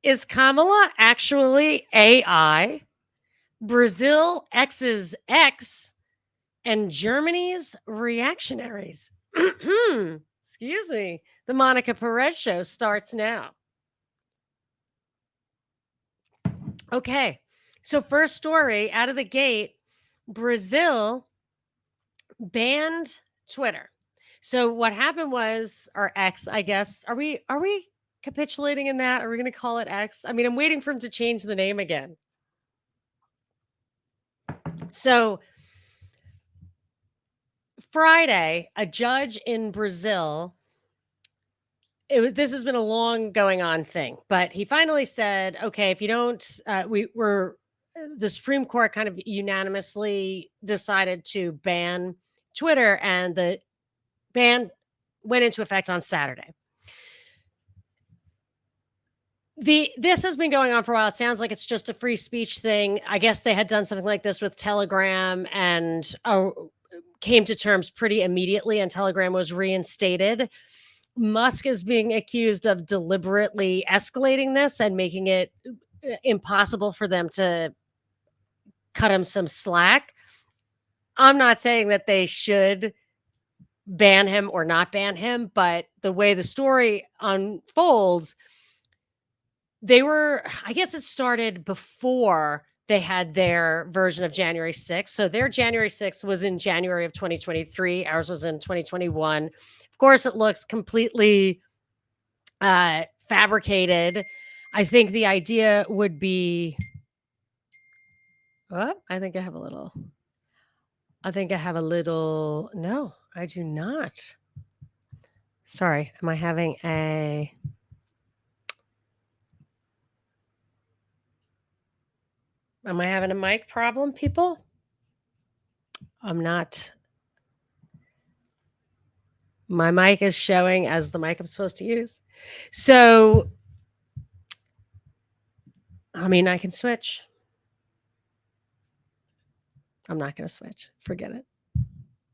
Is Kamala actually AI? Brazil X's X and Germany's Reactionaries. Excuse me. The Monica Perez show starts now. Okay. So, first story out of the gate, Brazil banned Twitter. So what happened was, or X, I guess. Are we capitulating in that? Are we going to call it X? I mean, I'm waiting for him to change the name again. So Friday, a judge in Brazil, this has been a long going on thing, but he finally said, okay, if you don't, the Supreme Court kind of unanimously decided to ban Twitter, and the ban went into effect on Saturday. This has been going on for a while. It sounds like it's just a free speech thing. I guess they had done something like this with Telegram and came to terms pretty immediately, and Telegram was reinstated. Musk is being accused of deliberately escalating this and making it impossible for them to cut him some slack. I'm not saying that they should ban him or not ban him, but the way the story unfolds, I guess it started before they had their version of January 6th. So their January 6th was in January of 2023. Ours was in 2021. Of course, it looks completely fabricated. I think the idea would be, I think I have a little, no, I do not. Sorry, am I having a mic problem, people? I'm not. My mic is showing as the mic I'm supposed to use. So, I mean, I can switch. I'm not going to switch. Forget it.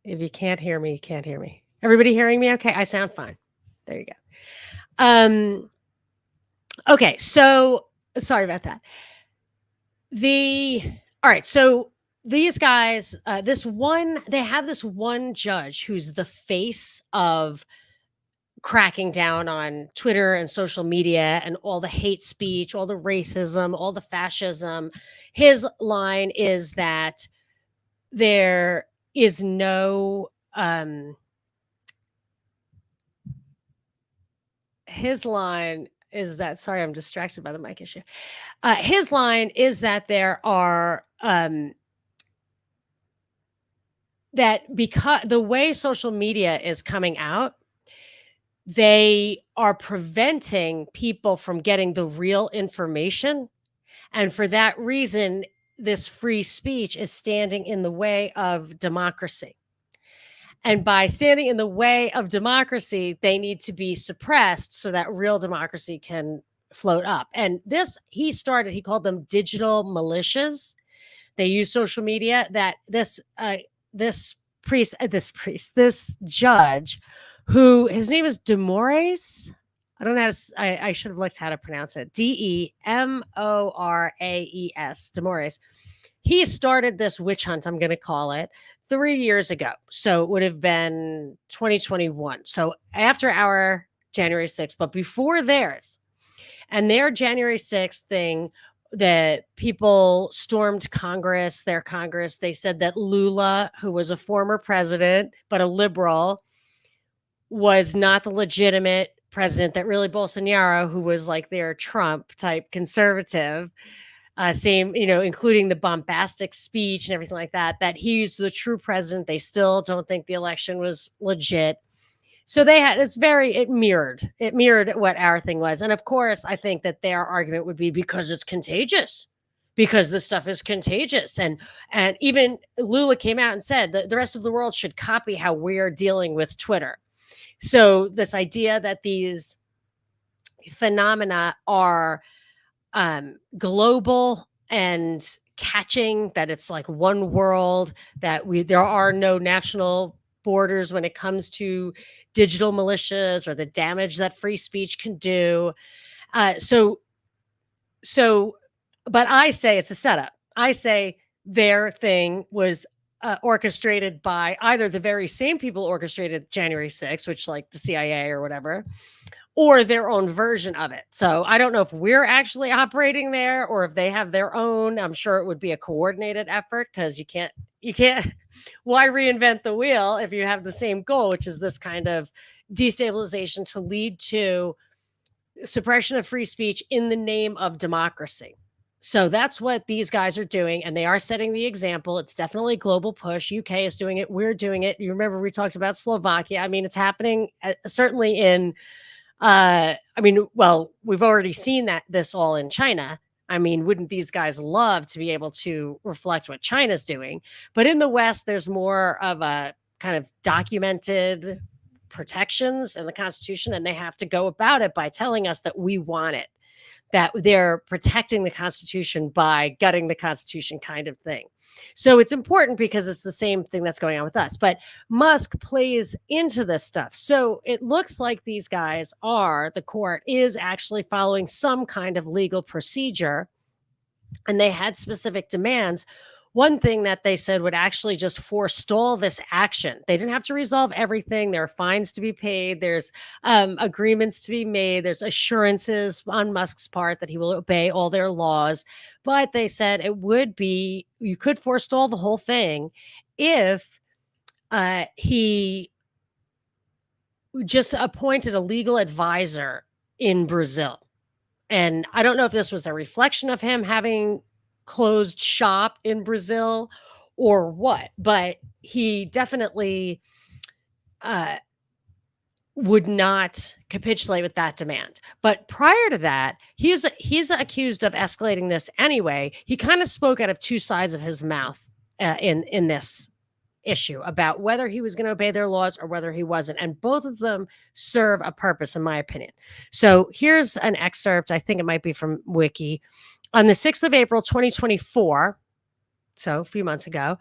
If you can't hear me, you can't hear me. Everybody hearing me okay? I sound fine. There you go. Okay, so sorry about that. All right, so these guys, they have this one judge who's the face of cracking down on Twitter and social media and all the hate speech, all the racism, all the fascism. His line is that there is no his line is that, sorry, I'm distracted by the mic issue. His line is that there are that because the way social media is coming out, they are preventing people from getting the real information. And for that reason, this free speech is standing in the way of democracy. And by standing in the way of democracy, they need to be suppressed so that real democracy can float up. And he called them digital militias. They use social media. That this judge, who his name is Demores. I don't know how to, I should have looked how to pronounce it. Demoraes. Demores. He started this witch hunt, I'm going to call it, 3 years ago. So it would have been 2021. So after our January 6th, but before theirs. And their January 6th thing, that people stormed their Congress. They said that Lula, who was a former president, but a liberal, was not the legitimate president, that really Bolsonaro, who was like their Trump type conservative, including the bombastic speech and everything like that, that he's the true president. They still don't think the election was legit. So it mirrored what our thing was. And of course, I think that their argument would be because it's contagious, because this stuff is contagious. And even Lula came out and said that the rest of the world should copy how we're dealing with Twitter. So this idea that these phenomena are global and catching, that it's like one world, that there are no national borders when it comes to digital militias or the damage that free speech can do. So So, but I say it's a setup. I say their thing was orchestrated by either the very same people orchestrated January 6th, which like the CIA or whatever, or their own version of it. So I don't know if we're actually operating there or if they have their own. I'm sure it would be a coordinated effort because you can't why reinvent the wheel if you have the same goal, which is this kind of destabilization to lead to suppression of free speech in the name of democracy. So that's what these guys are doing, and they are setting the example. It's definitely a global push. UK is doing it. We're doing it. You remember we talked about Slovakia. I mean, it's happening certainly in well, we've already seen that this all in China. I mean, wouldn't these guys love to be able to reflect what China's doing? But in the West, there's more of a kind of documented protections in the Constitution, and they have to go about it by telling us that we want it, that they're protecting the Constitution by gutting the Constitution kind of thing. So it's important because it's the same thing that's going on with us. But Musk plays into this stuff. So it looks like these guys the court is actually following some kind of legal procedure, and they had specific demands. One thing that they said would actually just forestall this action. They didn't have to resolve everything. There are fines to be paid. There's agreements to be made. There's assurances on Musk's part that he will obey all their laws. But they said you could forestall the whole thing if he just appointed a legal advisor in Brazil. And I don't know if this was a reflection of him having closed shop in Brazil or what, but he definitely would not capitulate with that demand. But prior to that, he's accused of escalating this anyway. He kind of spoke out of two sides of his mouth in this issue about whether he was going to obey their laws or whether he wasn't. And both of them serve a purpose, in my opinion. So here's an excerpt. I think it might be from Wiki. On the 6th of April, 2024, so a few months ago,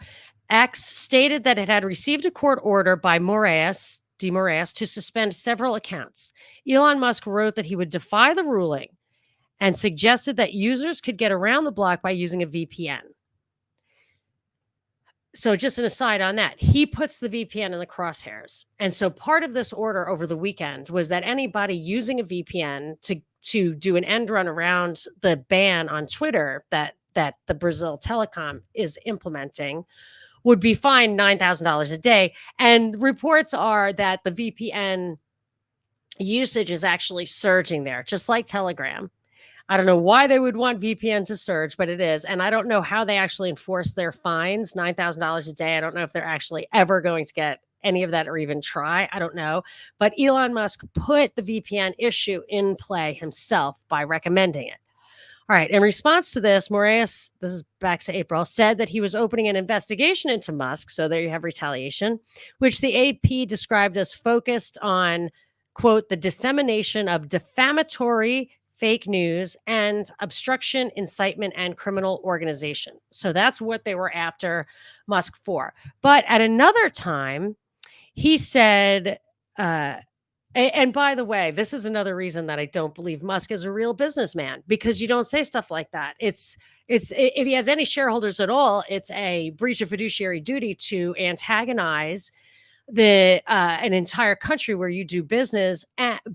X stated that it had received a court order by de Moraes to suspend several accounts. Elon Musk wrote that he would defy the ruling and suggested that users could get around the block by using a VPN. So just an aside on that, he puts the VPN in the crosshairs. And so part of this order over the weekend was that anybody using a VPN to do an end run around the ban on Twitter that the Brazil Telecom is implementing would be fined $9,000 a day. And reports are that the VPN usage is actually surging there, just like Telegram. I don't know why they would want VPN to surge, but it is. And I don't know how they actually enforce their fines, $9,000 a day. I don't know if they're actually ever going to get any of that or even try. I don't know. But Elon Musk put the VPN issue in play himself by recommending it. All right. In response to this, Moraes, this is back to April, said that he was opening an investigation into Musk. So there you have retaliation, which the AP described as focused on, quote, the dissemination of defamatory fake news and obstruction, incitement, and criminal organization. So that's what they were after Musk for. But at another time, he said, and by the way, this is another reason that I don't believe Musk is a real businessman, because you don't say stuff like that. It's if he has any shareholders at all, it's a breach of fiduciary duty to antagonize an entire country where you do business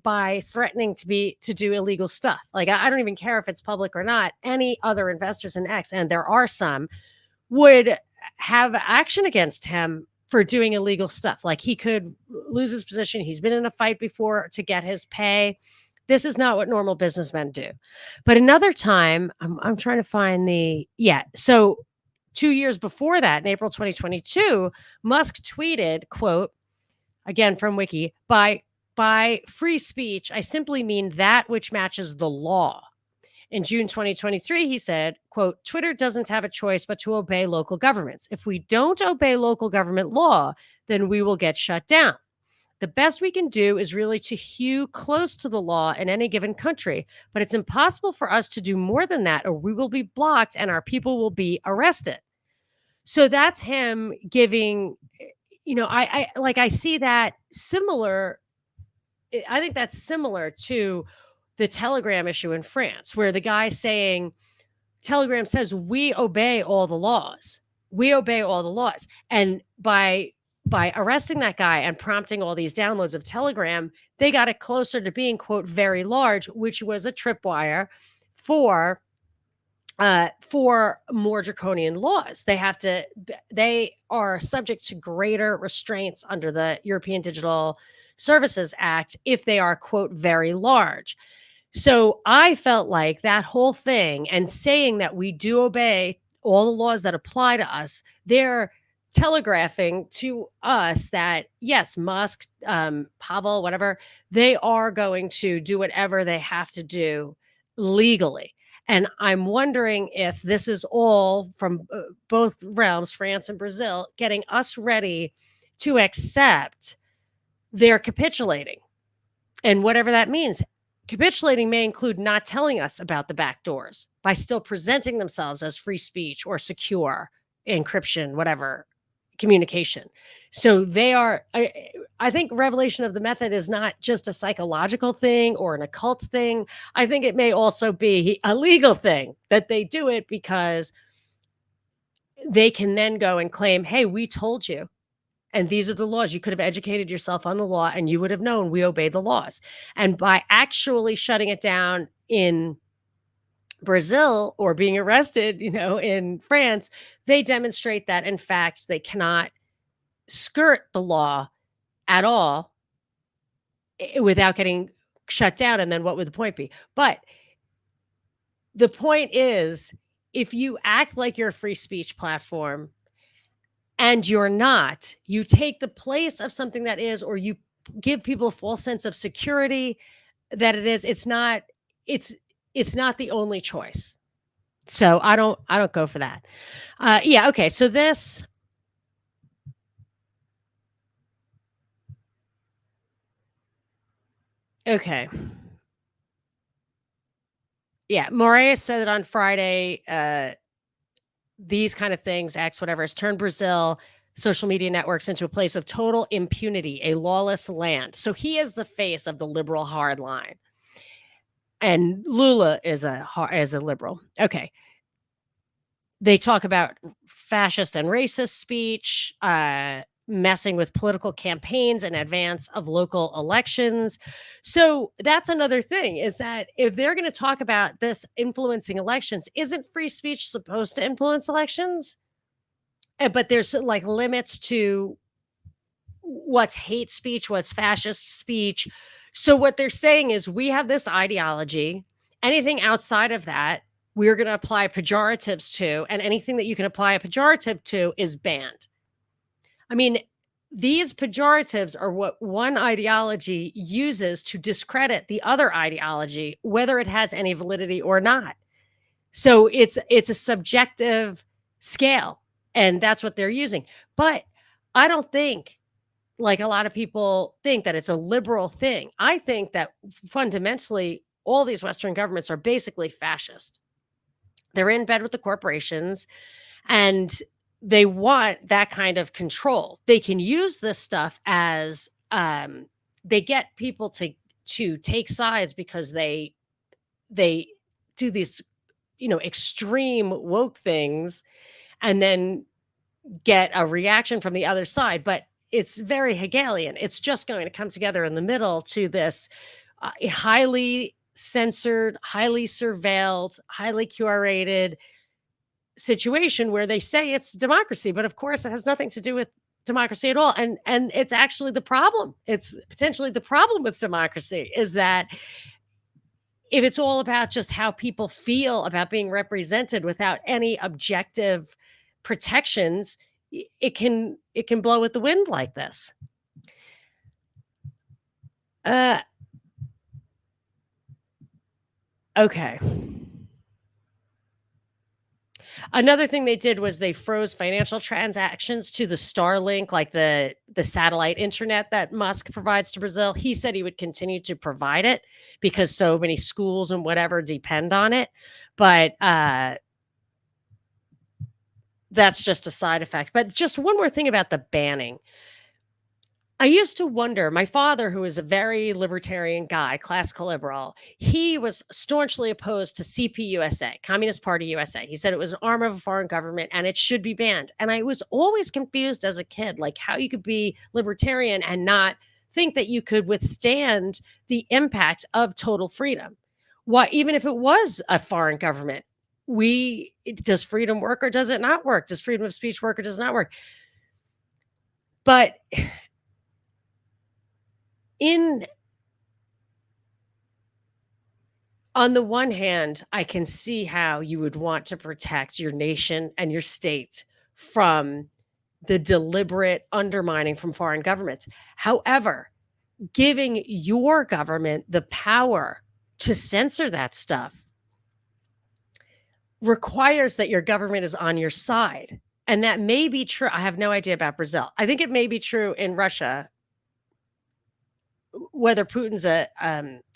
by threatening to do illegal stuff. Like, I don't even care if it's public or not. Any other investors in X, and there are some, would have action against him for doing illegal stuff. Like, he could lose his position. He's been in a fight before to get his pay. This is not what normal businessmen do. But another time, I'm trying to find so 2 years before that, in April 2022, Musk tweeted, quote, again from Wiki, by free speech, I simply mean that which matches the law. In June 2023, he said, quote, Twitter doesn't have a choice but to obey local governments. If we don't obey local government law, then we will get shut down. The best we can do is really to hew close to the law in any given country, but it's impossible for us to do more than that, or we will be blocked and our people will be arrested. So that's him giving, I see that similar. I think that's similar to the Telegram issue in France, where the guy saying, Telegram says, we obey all the laws. We obey all the laws. And by arresting that guy and prompting all these downloads of Telegram, they got it closer to being, quote, very large, which was a tripwire for more draconian laws. They are subject to greater restraints under the European Digital Services Act if they are, quote, very large. So I felt like that whole thing and saying that we do obey all the laws that apply to us, they're telegraphing to us that, yes, Musk, Pavel, whatever, they are going to do whatever they have to do legally. And I'm wondering if this is all from both realms, France and Brazil, getting us ready to accept their capitulating. And whatever that means, capitulating may include not telling us about the back doors by still presenting themselves as free speech or secure encryption, whatever communication. So they are, I think revelation of the method is not just a psychological thing or an occult thing. I think it may also be a legal thing that they do it because they can then go and claim, hey, we told you. And these are the laws. You could have educated yourself on the law and you would have known we obey the laws. And by actually shutting it down in Brazil or being arrested, in France, they demonstrate that, in fact, they cannot skirt the law at all without getting shut down. And then what would the point be? But the point is, if you act like you're a free speech platform and you're not, you take the place of something that is, or you give people a false sense of security that it is, it's not the only choice. So I don't go for that. Yeah. Okay. So this, okay. Yeah. Moraes said it on Friday, these kind of things, X, whatever, has turned Brazil social media networks into a place of total impunity, a lawless land. So he is the face of the liberal hard line. And Lula is a liberal. Okay. They talk about fascist and racist speech, messing with political campaigns in advance of local elections. So that's another thing, is that if they're going to talk about this influencing elections, isn't free speech supposed to influence elections? But there's like limits to what's hate speech, what's fascist speech. So what they're saying is, we have this ideology. Anything outside of that, we're going to apply pejoratives to, and anything that you can apply a pejorative to is banned. I mean, these pejoratives are what one ideology uses to discredit the other ideology, whether it has any validity or not. So it's a subjective scale, and that's what they're using. But I don't think, like a lot of people think, that it's a liberal thing. I think that fundamentally all these Western governments are basically fascist. They're in bed with the corporations and they want that kind of control. They can use this stuff as they get people to take sides because they do these extreme woke things and then get a reaction from the other side. But it's very Hegelian. It's just going to come together in the middle to this highly censored, highly surveilled, highly curated situation where they say it's democracy, but of course it has nothing to do with democracy at all. And it's actually the problem. It's potentially the problem with democracy, is that if it's all about just how people feel about being represented without any objective protections, it can blow with the wind like this. Okay. Another thing they did was they froze financial transactions to the Starlink, like the satellite internet that Musk provides to Brazil. He said he would continue to provide it because so many schools and whatever depend on it. But that's just a side effect. But just one more thing about the banning. I used to wonder, my father, who is a very libertarian guy, classical liberal, he was staunchly opposed to CPUSA, Communist Party USA. He said it was an arm of a foreign government and it should be banned. And I was always confused as a kid, like how you could be libertarian and not think that you could withstand the impact of total freedom. Why, even if it was a foreign government, does freedom work or does it not work? Does freedom of speech work or does it not work? But in on the one hand, I can see how you would want to protect your nation and your state from the deliberate undermining from foreign governments. However, giving your government the power to censor that stuff requires that your government is on your side. And that may be true. I have no idea about Brazil. I think it may be true in Russia, whether Putin's a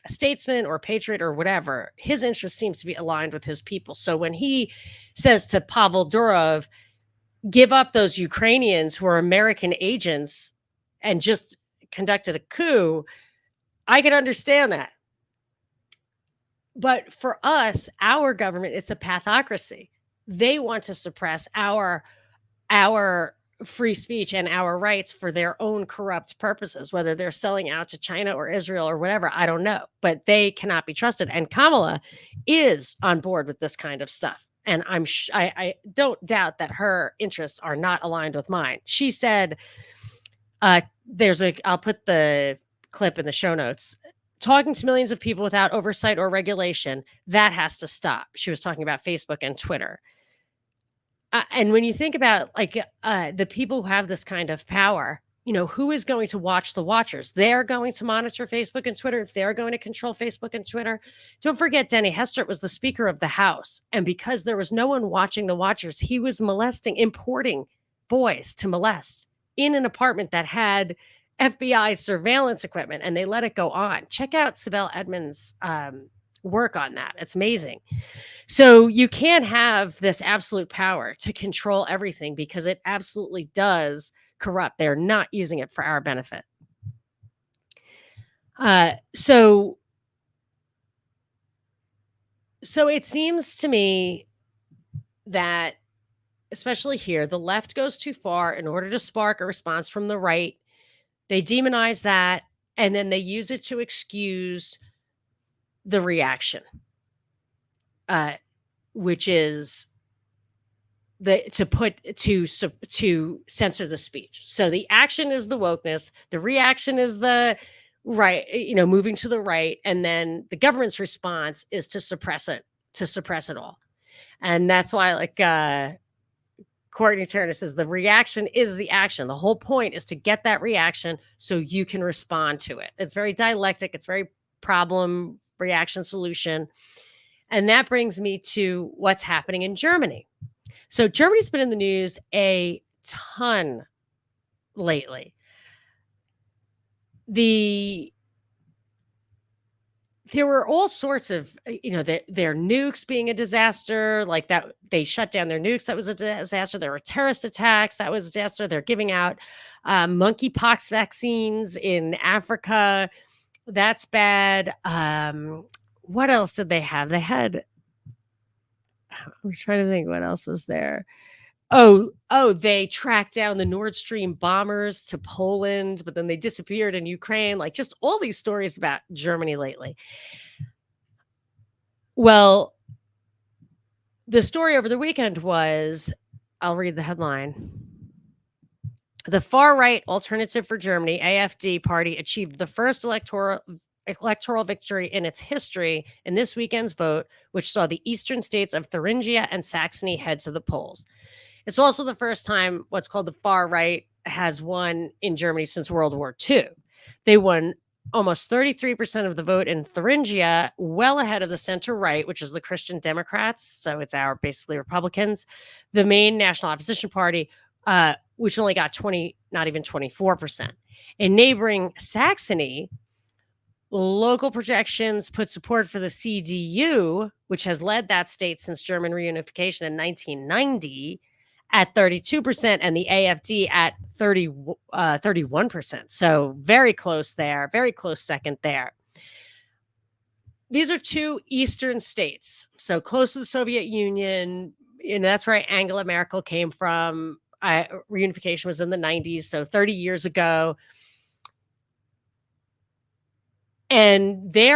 statesman or patriot or whatever. His interest seems to be aligned with his people. So when he says to Pavel Durov, give up those Ukrainians who are American agents and just conducted a coup, I can understand that. But for us, our government, it's a pathocracy. They want to suppress our free speech and our rights for their own corrupt purposes, whether they're selling out to China or Israel or whatever, I don't know, but they cannot be trusted. And Kamala is on board with this kind of stuff. And I don't doubt that her interests are not aligned with mine. She said, I'll put the clip in the show notes. Talking to millions of people without oversight or regulation, that has to stop. She was talking about Facebook and Twitter. And when you think about the people who have this kind of power, who is going to watch the watchers? They're going to monitor Facebook and Twitter. They're going to control Facebook and Twitter. Don't forget, Denny Hestert was the Speaker of the House. And because there was no one watching the watchers, he was importing boys to molest in an apartment that had FBI surveillance equipment, and they let it go on. Check out Sibel Edmonds' work on that. It's amazing. So you can't have this absolute power to control everything because it absolutely does corrupt. They're not using it for our benefit. So it seems to me that, especially here, the left goes too far in order to spark a response from the right. They demonize that, and then they use it to excuse the reaction, which is to censor the speech. So the action is the wokeness, the reaction is the right, moving to the right, and then the government's response is to suppress it all. And that's why, Courtney Turner says the reaction is the action. The whole point is to get that reaction so you can respond to it. It's very dialectic. It's very problem, reaction, solution. And that brings me to what's happening in Germany. So Germany's been in the news a ton lately. There were all sorts of, their nukes being a disaster, like that. They shut down their nukes. That was a disaster. There were terrorist attacks. That was a disaster. They're giving out monkeypox vaccines in Africa. That's bad. What else did they have? I'm trying to think what else was there. Oh, they tracked down the Nord Stream bombers to Poland, but then they disappeared in Ukraine. Like, just all these stories about Germany lately. Well, the story over the weekend was, I'll read the headline. The far-right Alternative for Germany, AfD party, achieved the first electoral victory in its history in this weekend's vote, which saw the eastern states of Thuringia and Saxony head to the polls. It's also the first time what's called the far right has won in Germany since World War II. They won almost 33% of the vote in Thuringia, well ahead of the center right, which is the Christian Democrats. So it's our basically Republicans, the main national opposition party, which only got not even 24%. In neighboring Saxony, local projections put support for the CDU, which has led that state since German reunification in 1990, at 32% and the AFD at 31%. So very close there, very close second there. These are two Eastern states, so close to the Soviet Union. That's where Angela Merkel came from. Reunification was in the 90s, so 30 years ago. And they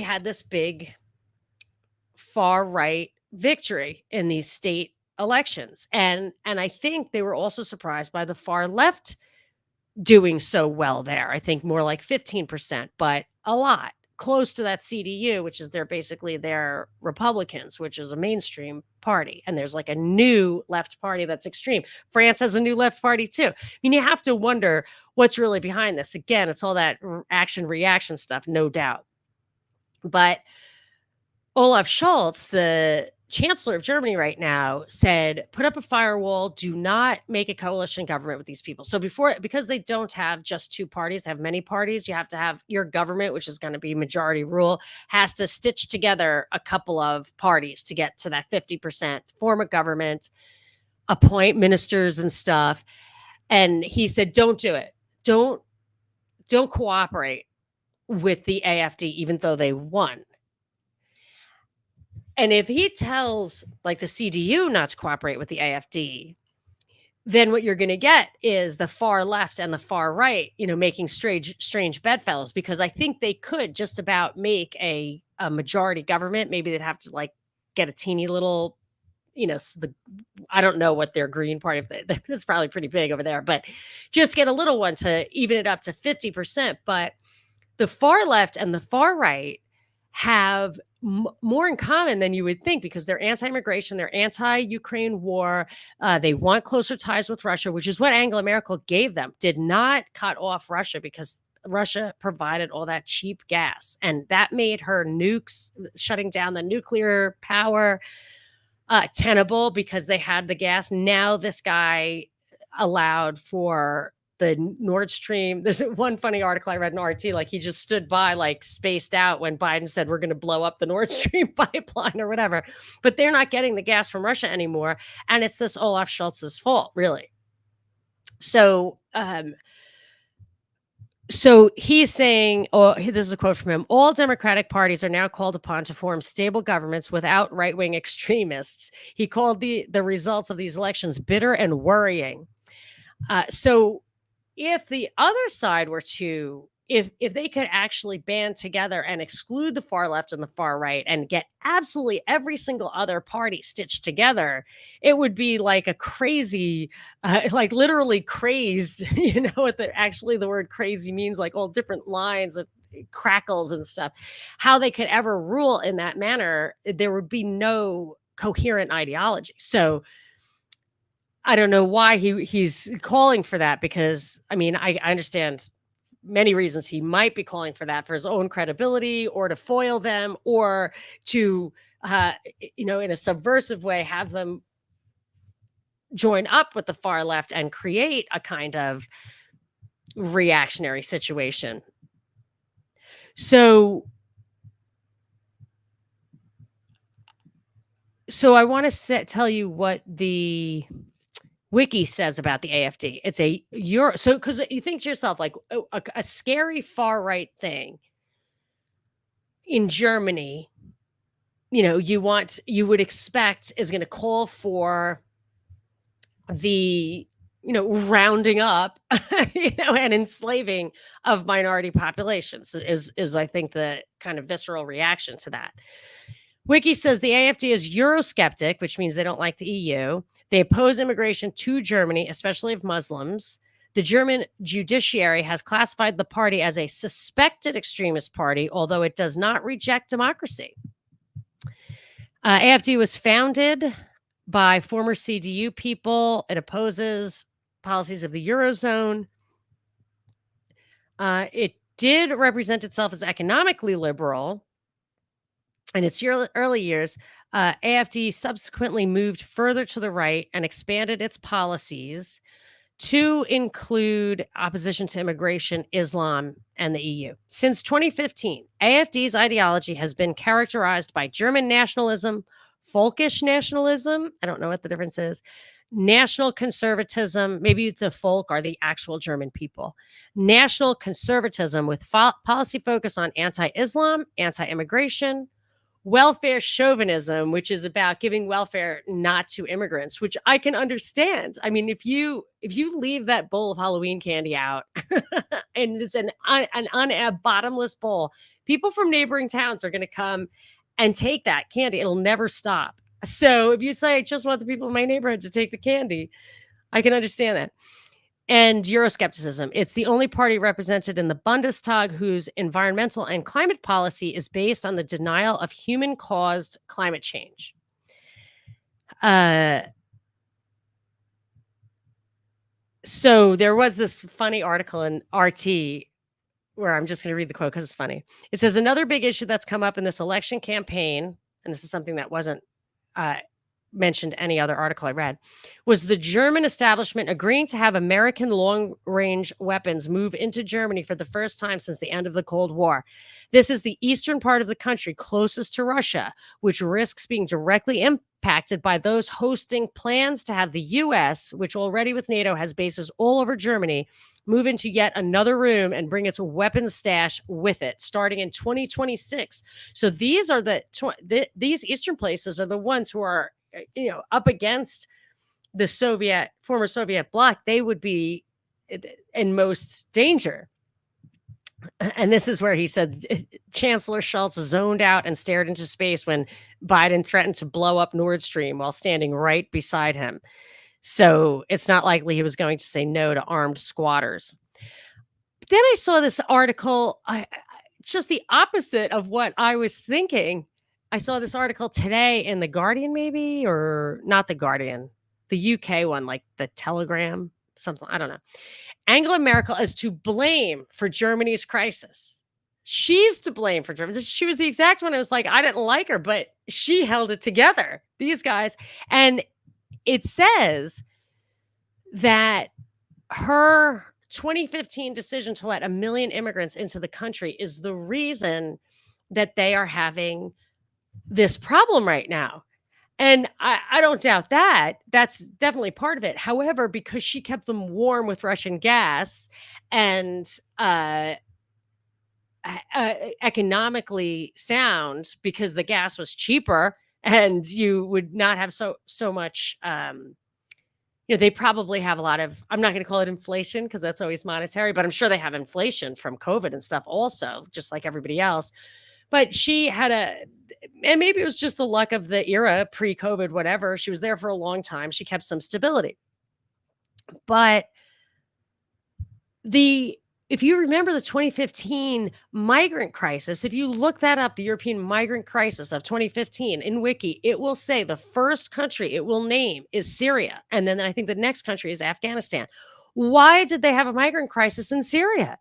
had this big far right victory in these state elections. And I think they were also surprised by the far left doing so well there. I think more like 15%, but a lot close to that CDU, which is basically their Republicans, which is a mainstream party. And there's like a new left party that's extreme. France has a new left party too. I mean, you have to wonder what's really behind this. Again, it's all that action reaction stuff, no doubt. But Olaf Scholz, the chancellor of Germany right now, said, put up a firewall, do not make a coalition government with these people. So because they don't have just two parties, they have many parties, you have to have your government, which is going to be majority rule, has to stitch together a couple of parties to get to that 50%, form a government, appoint ministers and stuff. And he said, don't do it. Don't cooperate with the AfD, even though they won. And if he tells like the CDU not to cooperate with the AfD, then what you're going to get is the far left and the far right, making strange bedfellows, because I think they could just about make a majority government. Maybe they'd have to like get a teeny little, I don't know what their Green Party, that's probably pretty big over there, but just get a little one to even it up to 50%. But the far left and the far right have more in common than you would think, because they're anti-immigration, they're anti-Ukraine war, they want closer ties with Russia, which is what Angela Merkel gave them. Did not cut off Russia because Russia provided all that cheap gas, and that made her nukes, shutting down the nuclear power, tenable because they had the gas. Now this guy allowed for the Nord Stream. There's one funny article I read in RT, like he just stood by, like spaced out when Biden said, we're going to blow up the Nord Stream pipeline or whatever, but they're not getting the gas from Russia anymore. And it's this Olaf Scholz's fault, really. So he's saying, this is a quote from him, all democratic parties are now called upon to form stable governments without right-wing extremists. He called the results of these elections bitter and worrying. So if the other side were to, if they could actually band together and exclude the far left and the far right and get absolutely every single other party stitched together, it would be like a crazy, like literally crazed, what the word crazy means, like all different lines of crackles and stuff. How they could ever rule in that manner, there would be no coherent ideology. So I don't know why he's calling for that, because I mean, I understand many reasons he might be calling for that, for his own credibility or to foil them, or to, in a subversive way, have them join up with the far left and create a kind of reactionary situation. So I want to tell you what the Wiki says about the AfD. It's because you think to yourself, like a scary far right thing in Germany, you would expect is going to call for the, rounding up, and enslaving of minority populations is I think the kind of visceral reaction to that. Wiki says the AfD is Eurosceptic, which means they don't like the EU. They oppose immigration to Germany, especially of Muslims. The German judiciary has classified the party as a suspected extremist party, although it does not reject democracy. AfD was founded by former CDU people. It opposes policies of the Eurozone. It did represent itself as economically liberal in its early years. AfD subsequently moved further to the right and expanded its policies to include opposition to immigration, Islam, and the EU. Since 2015, AfD's ideology has been characterized by German nationalism, folkish nationalism. I don't know what the difference is. National conservatism, maybe the folk are the actual German people. National conservatism with policy focus on anti-Islam, anti-immigration, welfare chauvinism, which is about giving welfare not to immigrants, which I can understand. I mean, if you leave that bowl of Halloween candy out and it's a bottomless bowl, people from neighboring towns are going to come and take that candy. It'll never stop. So if you say, I just want the people in my neighborhood to take the candy, I can understand that. And Euroscepticism. It's the only party represented in the Bundestag whose environmental and climate policy is based on the denial of human-caused climate change. So there was this funny article in RT where I'm just going to read the quote because it's funny. It says, another big issue that's come up in this election campaign, and this is something that wasn't mentioned any other article I read, was the German establishment agreeing to have American long-range weapons move into Germany for the first time since the end of the Cold War. This is the eastern part of the country closest to Russia, which risks being directly impacted by those hosting plans to have the U.S., which already with NATO has bases all over Germany, move into yet another room and bring its weapons stash with it, starting in 2026. So these are these eastern places are the ones who are, up against the former Soviet bloc. They would be in most danger. And this is where he said Chancellor Schultz zoned out and stared into space when Biden threatened to blow up Nord Stream while standing right beside him. So it's not likely he was going to say no to armed squatters. But then I saw this article, just the opposite of what I was thinking. I saw this article today in The Guardian, maybe, or not The Guardian, the UK one, like the Telegram, something, I don't know. Angela Merkel is to blame for Germany's crisis. She's to blame for Germany. She was the exact one. I was like, I didn't like her, but she held it together, these guys. And it says that her 2015 decision to let 1 million immigrants into the country is the reason that they are having this problem right now. And I don't doubt that. That's definitely part of it. However, because she kept them warm with Russian gas and economically sound, because the gas was cheaper and you would not have so much, they probably have a lot of, I'm not going to call it inflation because that's always monetary, but I'm sure they have inflation from COVID and stuff also, just like everybody else. But she had and maybe it was just the luck of the era, pre-COVID, whatever. She was there for a long time. She kept some stability. But if you remember the 2015 migrant crisis, if you look that up, the European migrant crisis of 2015 in Wiki, it will say the first country it will name is Syria. And then I think the next country is Afghanistan. Why did they have a migrant crisis in Syria?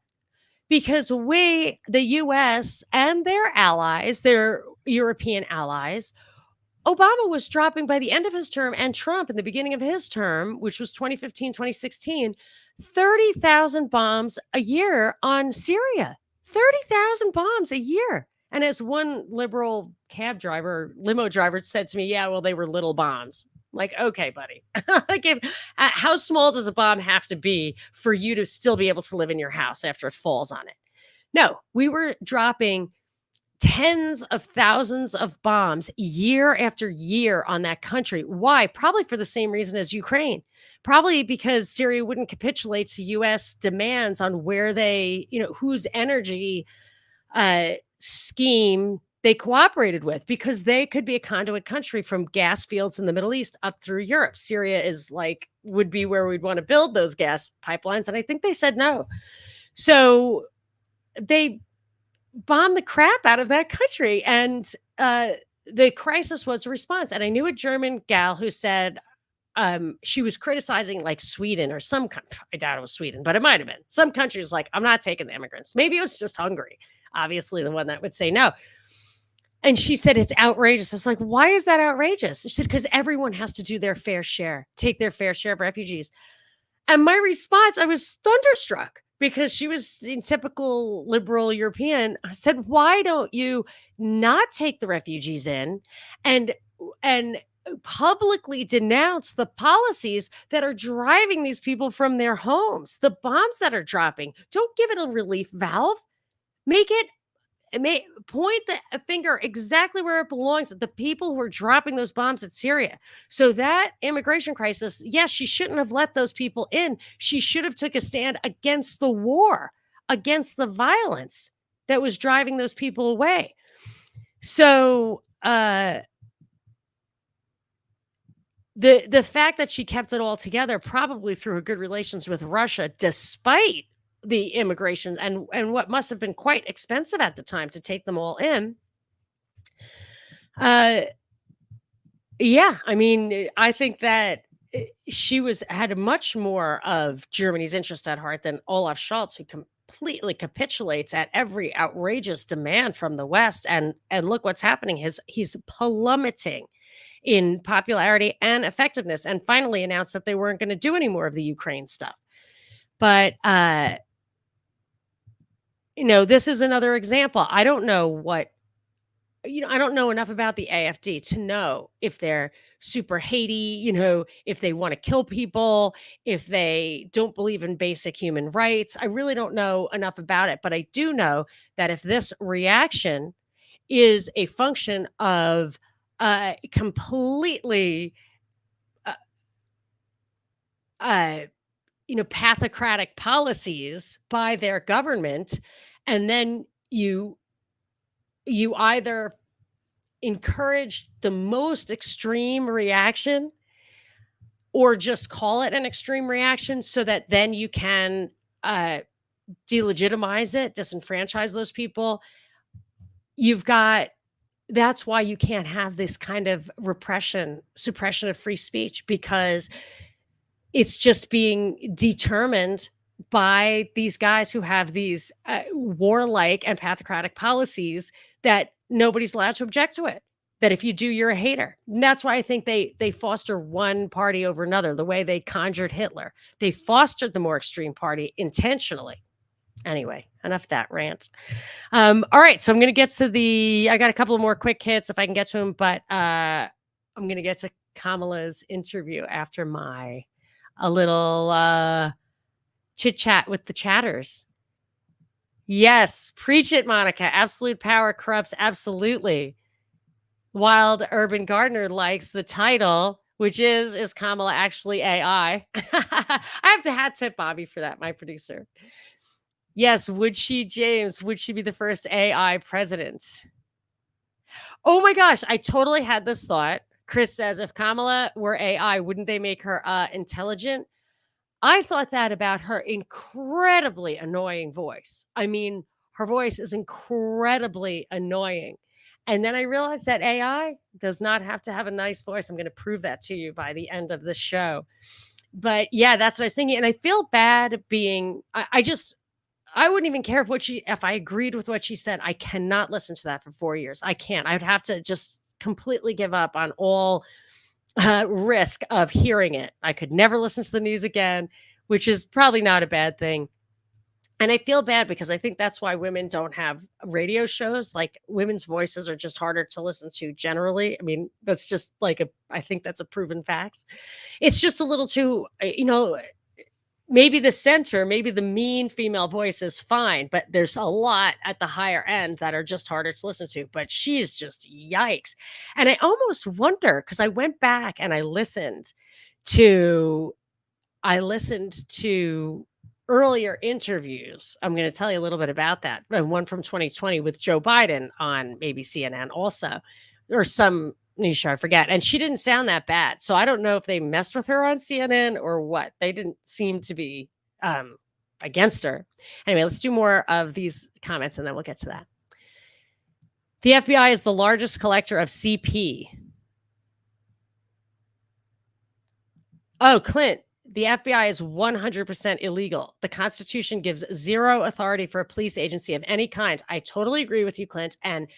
Because the U.S. and their allies, their European allies, Obama was dropping by the end of his term, and Trump in the beginning of his term, which was 2015, 2016, 30,000 bombs a year on Syria. 30,000 bombs a year. And as one liberal limo driver said to me, yeah, well, they were little bombs. Like, okay, buddy. Like, how small does a bomb have to be for you to still be able to live in your house after it falls on it? No, we were dropping tens of thousands of bombs year after year on that country. Why? Probably for the same reason as Ukraine. Probably because Syria wouldn't capitulate to U.S. demands on where they, whose energy scheme they cooperated with, because they could be a conduit country from gas fields in the Middle East up through Europe. Syria would be where we'd want to build those gas pipelines. And I think they said no. So they bombed the crap out of that country. And the crisis was a response. And I knew a German gal who said she was criticizing like Sweden or some country. I doubt it was Sweden, but it might have been. Some countries like, I'm not taking the immigrants. Maybe it was just Hungary. Obviously the one that would say no. And she said, it's outrageous. I was like, why is that outrageous? She said, because everyone has to do their fair share, take their fair share of refugees. And my response, I was thunderstruck, because she was in typical liberal European. I said, why don't you not take the refugees in? And and publicly denounce the policies that are driving these people from their homes, the bombs that are dropping. Don't give it a relief valve. Make it point the finger exactly where it belongs at the people who are dropping those bombs at Syria. So that immigration crisis, yes, she shouldn't have let those people in. She should have took a stand against the war, against the violence that was driving those people away. So the fact that she kept it all together, probably through her good relations with Russia, despite the immigration and what must have been quite expensive at the time to take them all in. Yeah, I mean, I think that she had much more of Germany's interest at heart than Olaf Scholz, who completely capitulates at every outrageous demand from the West. And look what's happening. He's plummeting in popularity and effectiveness, and finally announced that they weren't going to do any more of the Ukraine stuff. But this is another example. I don't know I don't know enough about the AfD to know if they're super Haiti, if they want to kill people, if they don't believe in basic human rights. I really don't know enough about it, but I do know that if this reaction is a function of completely pathocratic policies by their government, and then you either encourage the most extreme reaction or just call it an extreme reaction so that then you can delegitimize it, disenfranchise those people. That's why you can't have this kind of suppression of free speech, because it's just being determined by these guys who have these warlike and pathocratic policies that nobody's allowed to object to it. That if you do, you're a hater. And that's why I think they foster one party over another, the way they conjured Hitler. They fostered the more extreme party intentionally. Anyway, enough of that rant. All right, so I'm going to get to I got a couple of more quick hits if I can get to them, but I'm going to get to Kamala's interview after a little chit chat with the chatters. Yes, preach it, Monica. Absolute power corrupts absolutely. Wild Urban Gardener likes the title, which is Kamala actually AI? I have to hat tip Bobby for that, my producer. Yes, would she be the first AI president? Oh my gosh, I totally had this thought. Chris says, if Kamala were AI, wouldn't they make her intelligent? I thought that about her incredibly annoying voice. I mean, her voice is incredibly annoying. And then I realized that AI does not have to have a nice voice. I'm going to prove that to you by the end of the show. But yeah, that's what I was thinking. And I feel bad I wouldn't even care if I agreed with what she said. I cannot listen to that for 4 years. I can't. I would have to just completely give up on all risk of hearing it. I could never listen to the news again, which is probably not a bad thing. And I feel bad because I think that's why women don't have radio shows. Like, women's voices are just harder to listen to generally. I mean, that's just I think that's a proven fact. It's just a little too, maybe the center, maybe the mean female voice is fine, but there's a lot at the higher end that are just harder to listen to. But she's just yikes. And I almost wonder, because I went back and I listened to earlier interviews. I'm going to tell you a little bit about that. And one from 2020 with Joe Biden on maybe CNN also, or some news show, I forget. And she didn't sound that bad. So I don't know if they messed with her on CNN or what. They didn't seem to be against her. Anyway, let's do more of these comments and then we'll get to that. The FBI is the largest collector of CP. Oh, Clint. The FBI is 100% illegal. The Constitution gives zero authority for a police agency of any kind. I totally agree with you, Clint. And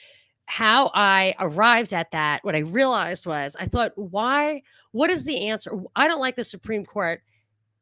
how I arrived at that, what I realized was, I thought, what is the answer? I don't like the Supreme Court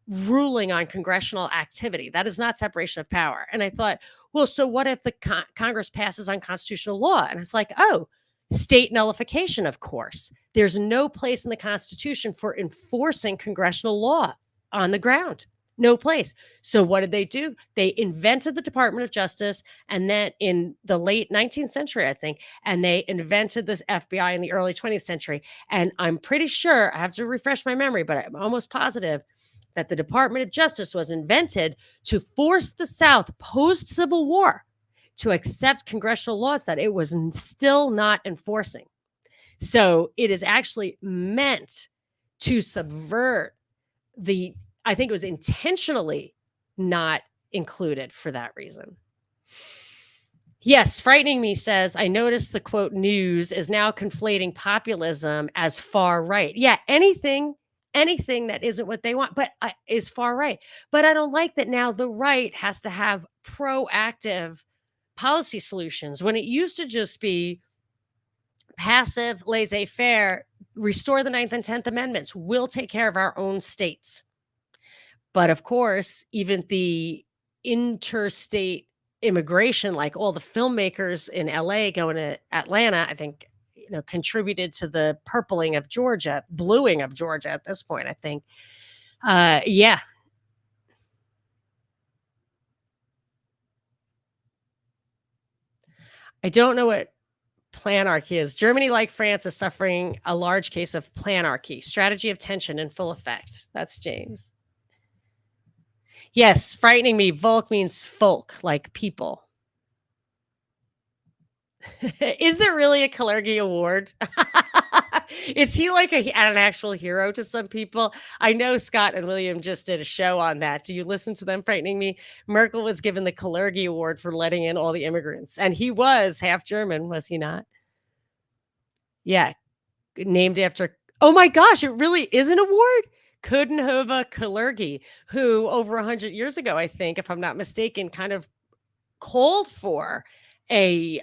ruling on congressional activity. That is not separation of power. And I thought, well, so what if the Congress passes unconstitutional law? And it's like, oh, State nullification, of course. There's no place in the Constitution for enforcing congressional law on the ground. No place. So what did they do? They invented the Department of Justice, and then in the late 19th century, I think, and they invented this FBI in the early 20th century. And I'm pretty sure, I have to refresh my memory, but I'm almost positive that the Department of Justice was invented to force the South post-Civil War to accept congressional laws that it was still not enforcing. So it is actually meant to subvert I think it was intentionally not included for that reason. Yes, Frightening Me says, I noticed the quote news is now conflating populism as far right. Yeah, anything that isn't what they want, but is far right. But I don't like that now the right has to have proactive policy solutions when it used to just be passive, laissez-faire, restore the 9th and 10th Amendments. We'll take care of our own states. But of course, even the interstate immigration, like all the filmmakers in LA going to Atlanta, I think, contributed to the bluing of Georgia at this point, I think. Yeah. I don't know what planarchy is. Germany, like France, is suffering a large case of planarchy, strategy of tension in full effect. That's James. Yes, Frightening Me. Volk means folk, like people. Is there really a Kalergi Award? Is he like an actual hero to some people? I know Scott and William just did a show on that. Do you listen to them? Frightening Me. Merkel was given the Kalergi Award for letting in all the immigrants. And he was half German, was he not? Yeah. Named after, oh my gosh, it really is an award? Coudenhove Kalergi, who over 100 years ago, I think, if I'm not mistaken, kind of called for a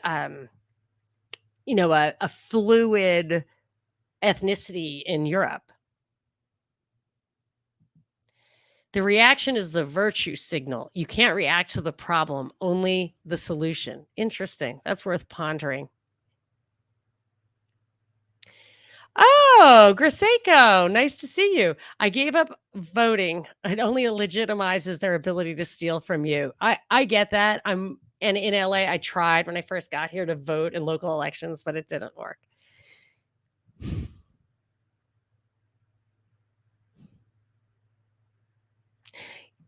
fluid ethnicity in Europe. The reaction is the virtue signal. You can't react to the problem, only the solution. Interesting. That's worth pondering. Oh, Graseco, nice to see you. I gave up voting. It only legitimizes their ability to steal from you. I get that. And in LA, I tried when I first got here to vote in local elections, but it didn't work.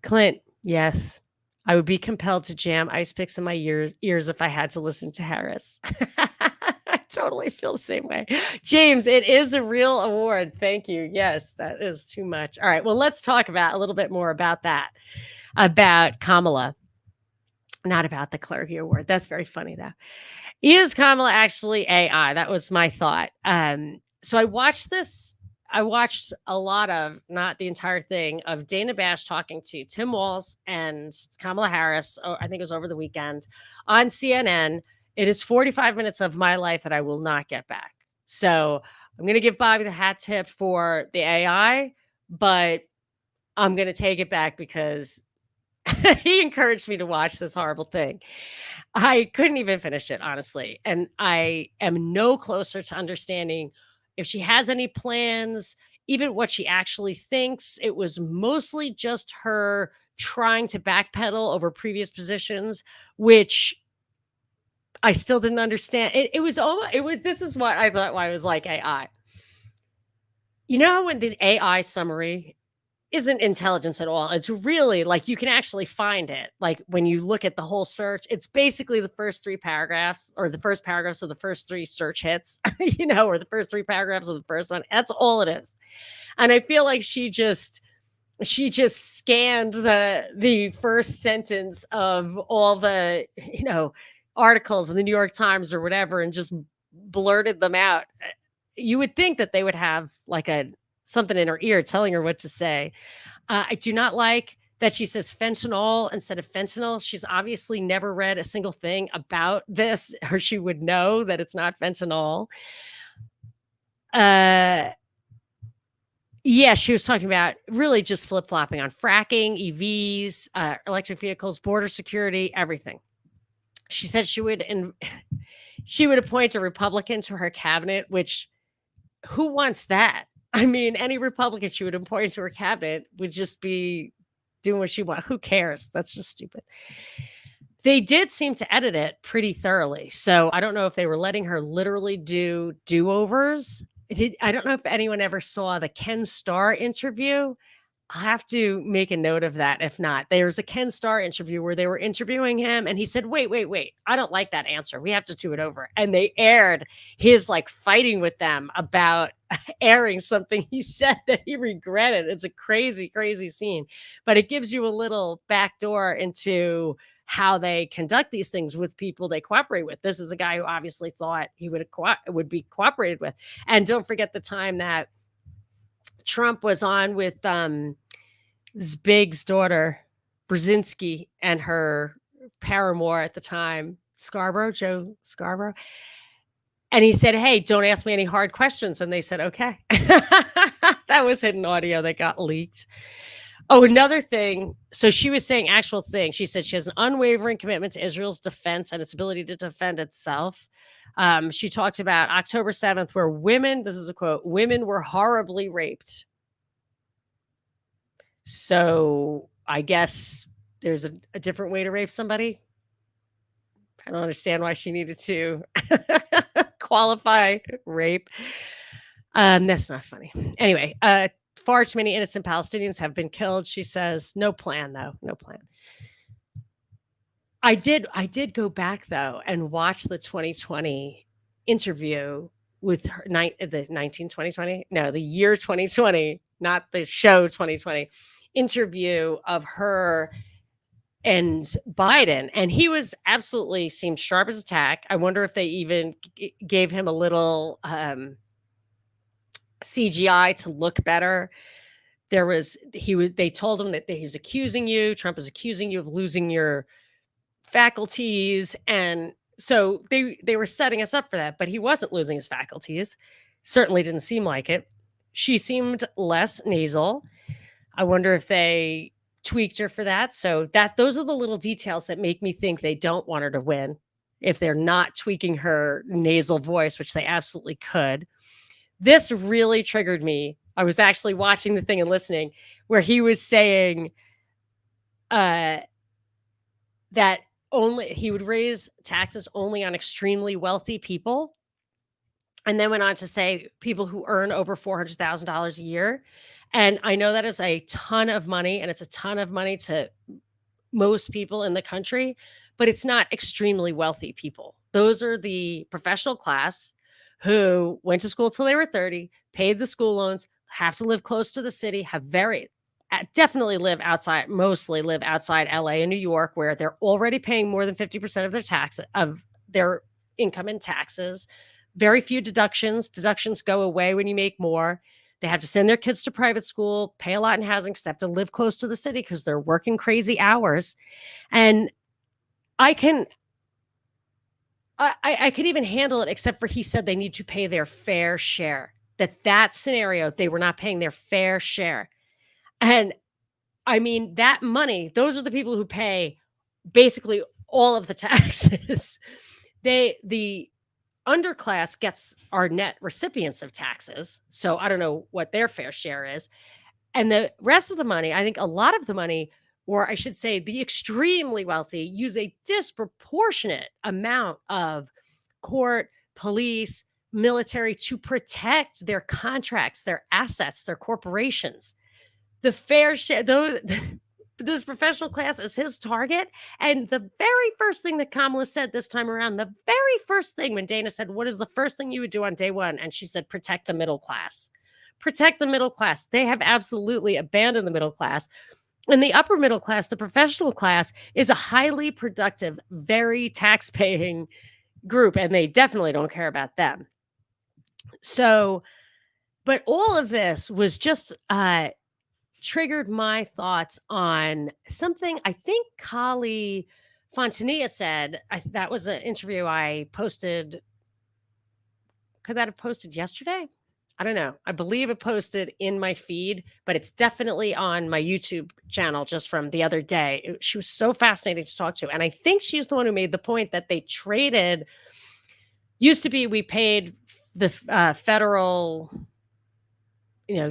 Clint, yes. I would be compelled to jam ice picks in my ears if I had to listen to Harris. I totally feel the same way. James, it is a real award. Thank you. Yes, that is too much. All right. Well, let's talk about a little bit more about that, about Kamala, not about the Clergy Award. That's very funny, though. Is Kamala actually AI? That was my thought. So I watched this. I watched a lot of, not the entire thing, of Dana Bash talking to Tim Walz and Kamala Harris. I think it was over the weekend on CNN. It is 45 minutes of my life that I will not get back. So I'm going to give Bobby the hat tip for the AI, but I'm going to take it back because he encouraged me to watch this horrible thing. I couldn't even finish it, honestly. And I am no closer to understanding if she has any plans, even what she actually thinks. It was mostly just her trying to backpedal over previous positions, which I still didn't understand. This is what I thought why I was like AI. You know, when the AI summary isn't intelligence at all. It's really like you can actually find it. Like when you look at the whole search, it's basically the first 3 paragraphs or the first paragraphs of the first 3 search hits, or the first 3 paragraphs of the first one. That's all it is. And I feel like she just scanned the first sentence of all the, articles in the New York Times or whatever and just blurted them out. You would think that they would have like something in her ear telling her what to say. I do not like that she says fentanyl instead of fentanyl. She's obviously never read a single thing about this, or she would know that it's not fentanyl. Yeah, she was talking about really just flip-flopping on fracking, EVs, electric vehicles, border security, everything. She said she would she would appoint a Republican to her cabinet, which who wants that? I mean, any Republican she would appoint to her cabinet would just be doing what she wants. Who cares? That's just stupid. They did seem to edit it pretty thoroughly. So I don't know if they were letting her literally do do-overs. I don't know if anyone ever saw the Ken Starr interview. I'll have to make a note of that. If not, there's a Ken Starr interview where they were interviewing him and he said, wait. I don't like that answer. We have to do it over. And they aired his like fighting with them about airing something he said that he regretted. It's a crazy, crazy scene, but it gives you a little backdoor into how they conduct these things with people they cooperate with. This is a guy who obviously thought he would be cooperated with. And don't forget the time that Trump was on with Big's daughter, Brzezinski, and her paramour at the time, Joe Scarborough. And he said, hey, don't ask me any hard questions. And they said, okay. That was hidden audio that got leaked. Oh, another thing. So she was saying actual thing. She said she has an unwavering commitment to Israel's defense and its ability to defend itself. She talked about October 7th, where women, this is a quote, women were horribly raped. So I guess there's a different way to rape somebody. I don't understand why she needed to qualify rape. That's not funny. Anyway, far too many innocent Palestinians have been killed. She says, no plan though, no plan. I did go back though and watch the 2020 interview with her, the year 2020, not the show 2020 interview of her and Biden. And he was absolutely seemed sharp as a tack. I wonder if they even gave him a little CGI to look better. They told him that he's accusing you. Trump is accusing you of losing your faculties. And so they were setting us up for that, but he wasn't losing his faculties. Certainly didn't seem like it. She seemed less nasal. I wonder if they tweaked her for that. So those are the little details that make me think they don't want her to win if they're not tweaking her nasal voice, which they absolutely could. This really triggered me. I was actually watching the thing and listening where he was saying that he would raise taxes only on extremely wealthy people. And then went on to say people who earn over $400,000 a year. And I know that is a ton of money, and it's a ton of money to most people in the country, but it's not extremely wealthy people. Those are the professional class who went to school till they were 30, paid the school loans, have to live close to the city, definitely mostly live outside LA and New York, where they're already paying more than 50% of their income in taxes. Very few deductions. Deductions go away when you make more. They have to send their kids to private school, pay a lot in housing because they have to live close to the city because they're working crazy hours. And I can even handle it, except for he said they need to pay their fair share. That scenario, they were not paying their fair share. And I mean, that money, those are the people who pay basically all of the taxes. The underclass are net recipients of taxes. So I don't know what their fair share is. And the rest of the money, I think a lot of the money, or I should say the extremely wealthy, use a disproportionate amount of court, police, military to protect their contracts, their assets, their corporations. The fair share, this professional class is his target. And the very first thing that Kamala said this time around, the very first thing when Dana said, what is the first thing you would do on day one? And she said, protect the middle class. Protect the middle class. They have absolutely abandoned the middle class. And the upper middle class, the professional class, is a highly productive, very tax-paying group. And they definitely don't care about them. So, but all of this was just triggered my thoughts on something I think Kali Fontanilla said. That was an interview I posted. Could that have posted yesterday? I don't know. I believe it posted in my feed, but it's definitely on my YouTube channel just from the other day. She was so fascinating to talk to. And I think she's the one who made the point that they traded used to be we paid the federal,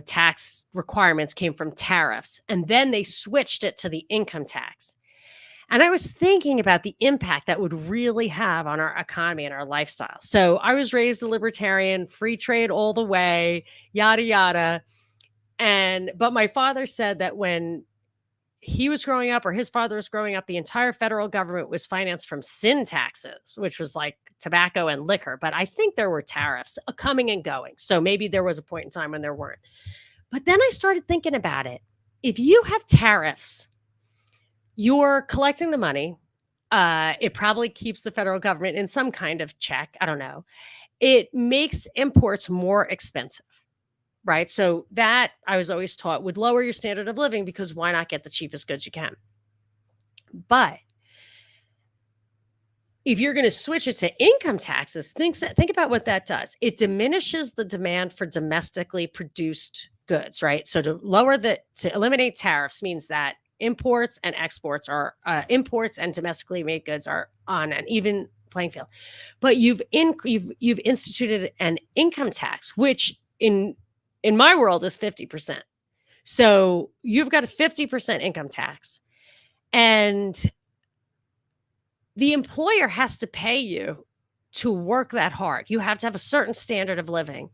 tax requirements came from tariffs, and then they switched it to the income tax. And I was thinking about the impact that would really have on our economy and our lifestyle. So I was raised a libertarian, free trade all the way, yada yada. But my father said that when he was growing up, or his father was growing up, the entire federal government was financed from sin taxes, which was like tobacco and liquor. But I think there were tariffs coming and going. So maybe there was a point in time when there weren't. But then I started thinking about it. If you have tariffs, you're collecting the money. It probably keeps the federal government in some kind of check. I don't know. It makes imports more expensive, right? So that, I was always taught, would lower your standard of living, because why not get the cheapest goods you can? But if you're going to switch it to income taxes, think about what that does. It diminishes the demand for domestically produced goods, right? So to eliminate tariffs means that imports and exports are imports and domestically made goods are on an even playing field. But you've instituted an income tax, which in my world is 50%. So you've got a 50% income tax, and the employer has to pay you to work that hard. You have to have a certain standard of living.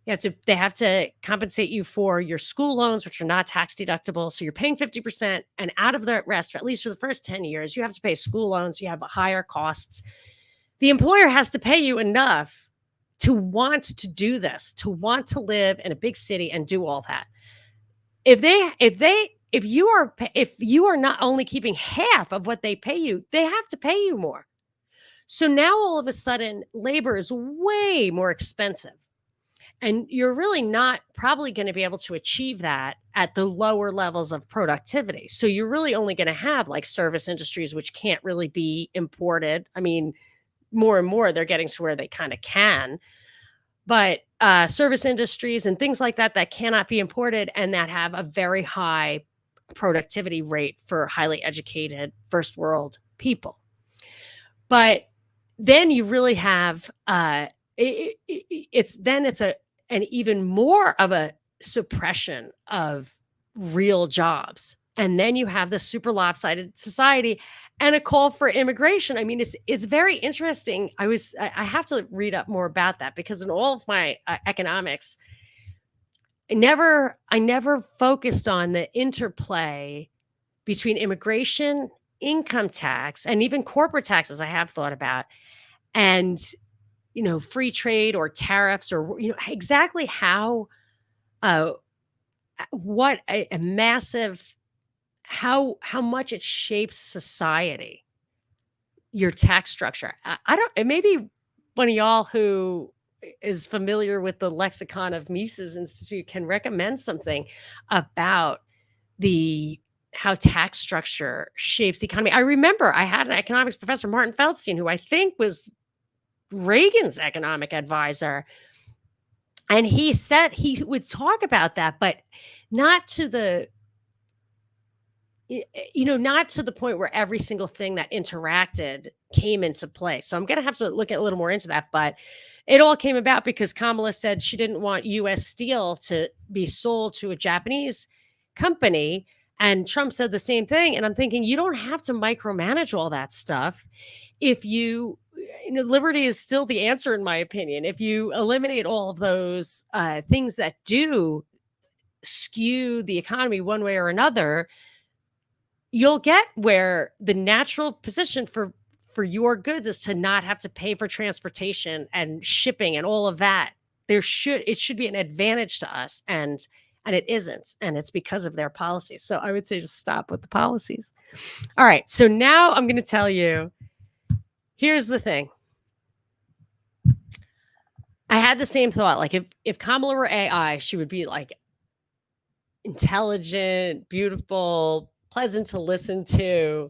They have to compensate you for your school loans, which are not tax deductible. So you're paying 50%, and out of the rest, at least for the first 10 years, you have to pay school loans. You have higher costs. The employer has to pay you enough to want to do this, to want to live in a big city and do all that. If you are not only keeping half of what they pay you, they have to pay you more. So now all of a sudden, labor is way more expensive. And you're really not probably going to be able to achieve that at the lower levels of productivity. So you're really only going to have like service industries, which can't really be imported. I mean, more and more they're getting to where they kind of can. But service industries and things like that cannot be imported, and that have a very high productivity rate for highly educated first world people. But then you really have it's an even more of a suppression of real jobs. And then you have this super lopsided society and a call for immigration. I mean, it's very interesting. I have to read up more about that, because in all of my economics, I never focused on the interplay between immigration, income tax, and even corporate taxes. I have thought about, and free trade or tariffs, or exactly how what a massive, how much it shapes society, your tax structure. I don't, maybe one of y'all who is familiar with the lexicon of Mises Institute can recommend something about how tax structure shapes the economy. I remember I had an economics professor, Martin Feldstein, who I think was Reagan's economic advisor. And he said he would talk about that, but not to the point where every single thing that interacted came into play. So I'm going to have to look a little more into that. But it all came about because Kamala said she didn't want U.S. steel to be sold to a Japanese company. And Trump said the same thing. And I'm thinking, you don't have to micromanage all that stuff. If liberty is still the answer, in my opinion. If you eliminate all of those things that do skew the economy one way or another, you'll get where the natural position for your goods is to not have to pay for transportation and shipping and all of that. It should be an advantage to us, and it isn't, and it's because of their policies. So I would say just stop with the policies. All right, so now I'm going to tell you, here's the thing. I had the same thought. Like if Kamala were AI, she would be like intelligent, beautiful, pleasant to listen to.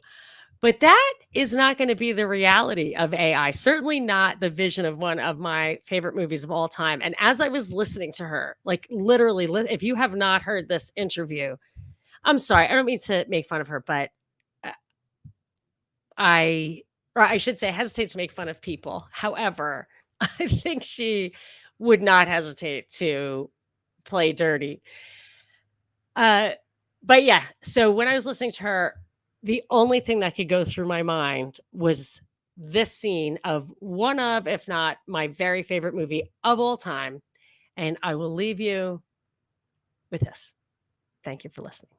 But that is not going to be the reality of AI. Certainly not the vision of one of my favorite movies of all time. And as I was listening to her, like literally, if you have not heard this interview, I'm sorry, I don't mean to make fun of her, but I should say, I hesitate to make fun of people. However, I think she would not hesitate to play dirty. But yeah, so when I was listening to her, the only thing that could go through my mind was this scene of one of, if not my very favorite movie of all time. And I will leave you with this. Thank you for listening.